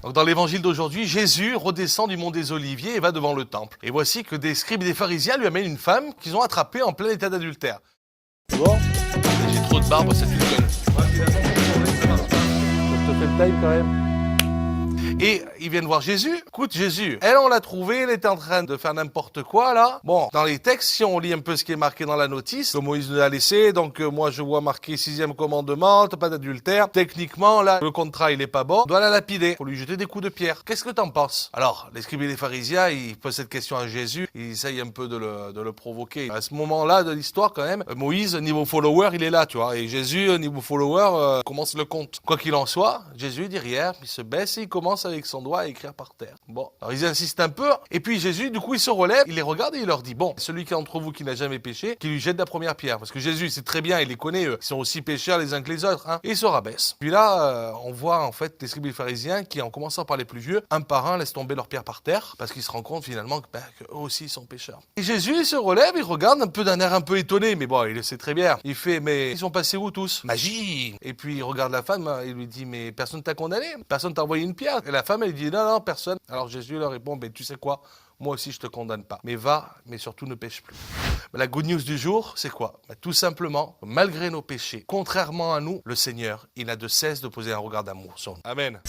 Donc dans l'évangile d'aujourd'hui, Jésus redescend du mont des Oliviers et va devant le temple. Et voici que des scribes et des pharisiens lui amènent une femme qu'ils ont attrapée en plein état d'adultère. Bon, J'ai trop de barbe, c'est une conne. je te fais le time quand même. Et ils viennent voir Jésus. Écoute, Jésus, elle, on l'a trouvée, elle était en train de faire n'importe quoi, là. Bon, dans les textes, si on lit un peu ce qui est marqué dans la notice, que Moïse nous a laissé, donc moi je vois marqué 6e commandement, t'as pas d'adultère. Techniquement, là, le contrat, il est pas bon. On doit la lapider. Faut lui jeter des coups de pierre. Qu'est-ce que t'en penses? Alors, les scribes et les pharisiens, ils posent cette question à Jésus. Ils essayent un peu de le provoquer. À ce moment-là de l'histoire, quand même, Moïse, niveau follower, il est là, tu vois. Et Jésus, niveau follower, commence le compte. Quoi qu'il en soit, Jésus dit rien, il se baisse et il commence avec son doigt à écrire par terre. Bon, alors ils insistent un peu, et puis Jésus, du coup, il se relève, il les regarde et il leur dit, bon, celui qui est entre vous qui n'a jamais péché, qui lui jette la première pierre. Parce que Jésus, c'est très bien, il les connaît, eux. Ils sont aussi pécheurs les uns que les autres, hein. Et il se rabaisse. Puis là, on voit, en fait, les scribes et les pharisiens qui, en commençant par les plus vieux, un par un, laissent tomber leur pierre par terre, parce qu'ils se rendent compte, finalement, qu'eux aussi sont pécheurs. Et Jésus, il se relève, il regarde un peu d'un air un peu étonné, mais bon, il le sait très bien. Il fait, mais ils sont passés où tous? Magie! Et puis, il regarde la femme, il lui dit, mais personne t'a condamné? Personne t'a envoyé une pierre? Et la femme, elle dit, non, personne. Alors Jésus leur répond, ben tu sais quoi, moi aussi je te condamne pas. Mais va, mais surtout ne pêche plus. Mais la good news du jour, c'est quoi? Tout simplement, malgré nos péchés, contrairement à nous, le Seigneur, il n'a de cesse de poser un regard d'amour sur nous. Amen.